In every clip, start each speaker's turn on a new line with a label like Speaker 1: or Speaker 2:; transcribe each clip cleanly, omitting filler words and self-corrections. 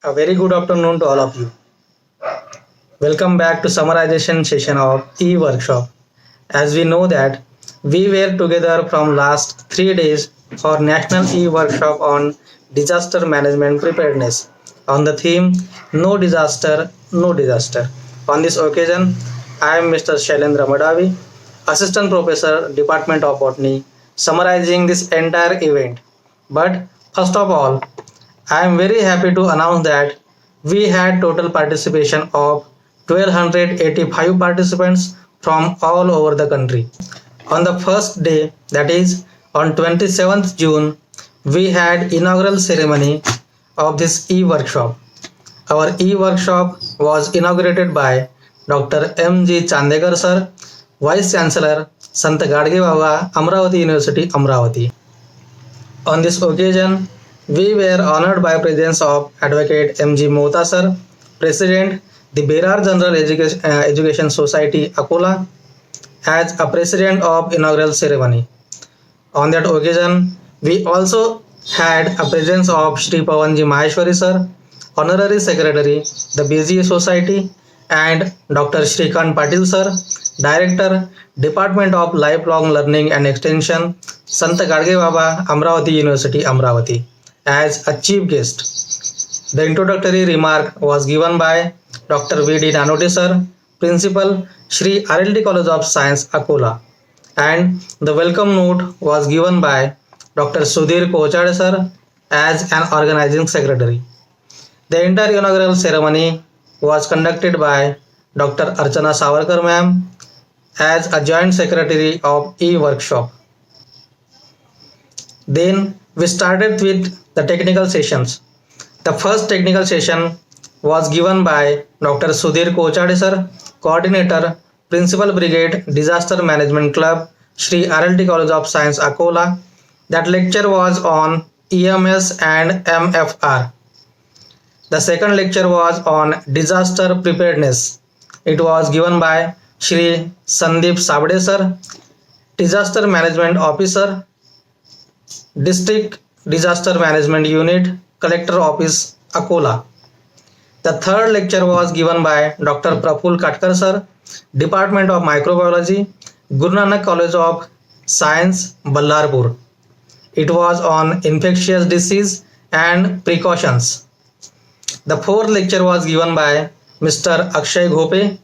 Speaker 1: A very good afternoon to all of you. Welcome back to summarization session of e-workshop. As we know that we were together from last 3 days for National e-workshop on disaster management preparedness on the theme No Disaster, No Disaster. On this occasion, I am Mr. Shailendra Madavi, Assistant Professor, Department of Botany, summarizing this entire event. But first of all, I am very happy to announce that we had total participation of 1285 participants from all over the country. On the first day, that is on 27th June, we had inaugural ceremony of this e-workshop. Our e-workshop was inaugurated by Dr. M.G. Chandekar sir, Vice Chancellor, Sant Gadge Baba, Amravati University, Amravati. On this occasion, we were honored by presence of Advocate M.G. Mohta sir, President, the Berar General Education Society, Akola, as a president of inaugural ceremony. On that occasion, we also had a presence of Shri Pawanji Maheshwari sir, Honorary Secretary, the BGA Society, and Dr. Shrikant Patil sir, Director, Department of Lifelong Learning and Extension, Sant Gadge Baba, Amravati University, Amravati, as a chief guest. The introductory remark was given by Dr. V.D. Nanote sir, Principal, Shri RLD College of Science, Akola, and the welcome note was given by Dr. Sudhir Kochade sir as an organizing secretary. The entire inaugural ceremony was conducted by Dr. Archana Savarkar ma'am as a joint secretary of e-workshop. Then we started with the technical sessions. The first technical session was given by Dr. Sudhir Kochade sir, coordinator, Principal Brigade Disaster Management Club, Shri RLT College of Science, Akola. That lecture was on EMS and MFR. The second lecture was on disaster preparedness. It was given by Shri Sandeep Sabde sir, Disaster Management Officer, District Disaster Management Unit, Collector Office, Akola. The third lecture was given by Dr. Praful Katkar sir, Department of Microbiology, Guru Nanak College of Science, Ballarpur. It was on infectious disease and precautions. The fourth lecture was given by Mr. Akshay Ghope,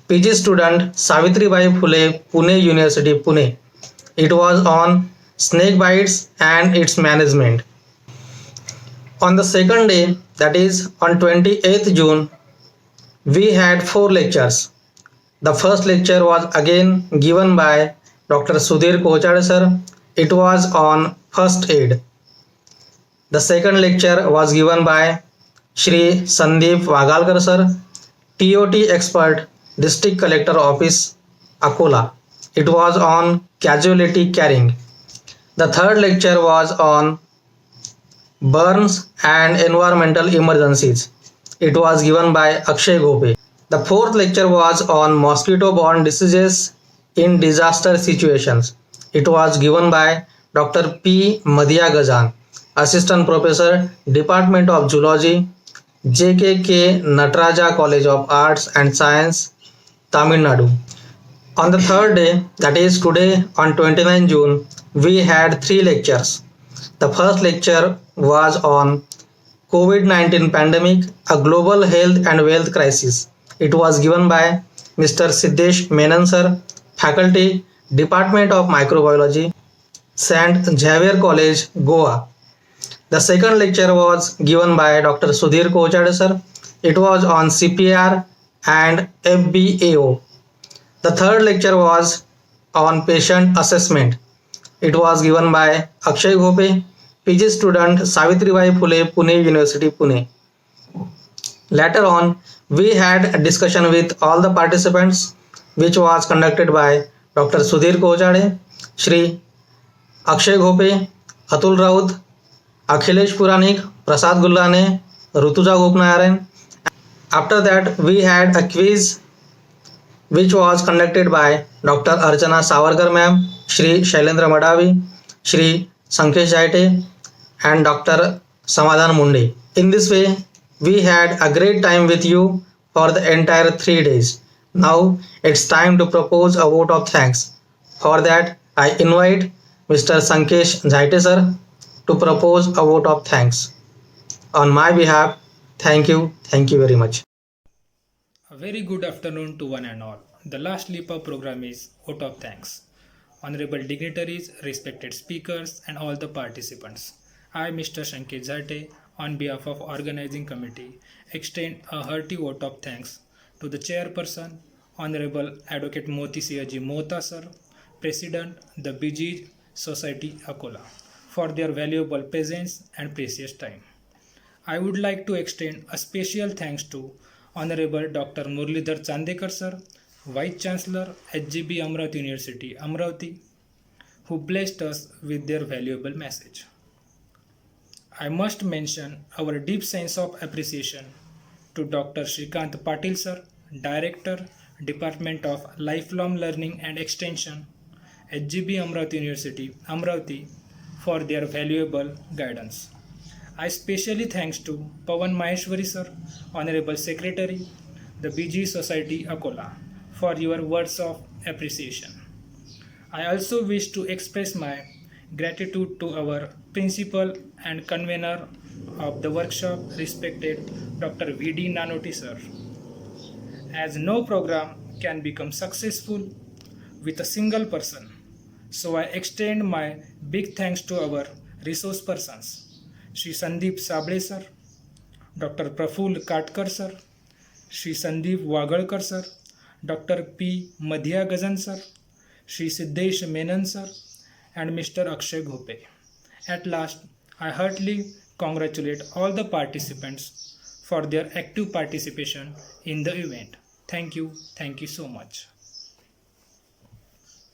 Speaker 1: PG student, Savitribai Phule, Pune University, Pune. It was on snake bites and its management. On the second day, that is on 28th June, we had 4 lectures. The first lecture was again given by Dr. Sudhir Kochade sir. It was on first aid. The second lecture was given by Shri Sandeep Vagalkar sir, TOT expert, District Collector Office, Akola. It was on casualty carrying. The third lecture was on burns and environmental emergencies. It was given by Akshay Ghope. The fourth lecture was on mosquito-borne diseases in disaster situations. It was given by Dr. P. Madhya Gajan, Assistant Professor, Department of Zoology, JKK Nataraja College of Arts and Science, Tamil Nadu. On the third day, that is today on 29 June, we had 3 lectures. The first lecture was on COVID-19 pandemic, a global health and wealth crisis. It was given by Mr. Siddesh Menon sir, Faculty, Department of Microbiology, St. Xavier College, Goa. The second lecture was given by Dr. Sudhir Kochade sir. It was on CPR and FBAO. The third lecture was on patient assessment. It was given by Akshay Ghope, PG student, Savitribai Phule, Pune University, Pune. Later on, we had a discussion with all the participants, which was conducted by Dr. Sudhir Kochade, Shri Akshay Ghope, Atul Raut, Akhilesh Puranik, Prasad Gullane, Rutuja Gopnarayan. After that, we had a quiz which was conducted by Dr. Archana Savarkar ma'am, Shri Shailendra Madavi, Shri Sankesh Jaite, and Dr. Samadhan Munde. In this way, We had a great time with you for the entire 3 days. Now it's time to propose a vote of thanks. For that, I invite Mr. Sankesh Zaite sir to propose a vote of thanks. On my behalf, thank you very much.
Speaker 2: A very good afternoon to one and all. The last LIPA program is Vote of Thanks. Honorable dignitaries, respected speakers, and all the participants. I, Mr. Shankit Zate, on behalf of organizing committee, extend a hearty vote of thanks to the chairperson, Honorable Advocate Moti Siaji Mohta sir, President, the BG Society Akola, for their valuable presence and precious time. I would like to extend a special thanks to Honorable Dr. Murlidhar Chandekar sir, Vice Chancellor, HGB Amravati University, Amravati, who blessed us with their valuable message. I must mention our deep sense of appreciation to Dr. Shrikant Patil sir, Director, Department of Lifelong Learning and Extension, HGB Amravati University, Amravati, for their valuable guidance. I specially thanks to Pawan Maheshwari sir, Honorable Secretary, the BG Society Akola, for your words of appreciation. I also wish to express my gratitude to our principal and convener of the workshop, respected Dr. V.D. Nanoti sir. As no program can become successful with a single person, so I extend my big thanks to our resource persons, Shri Sandeep Sable sir, Dr. Praful Katkar sir, Shri Sandeep Wagalkar sir, Dr. P. Madhya Gazan sir, Shri Siddesh Menon sir, and Mr. Akshay Ghope. At last, I heartily congratulate all the participants for their active participation in the event. Thank you so much.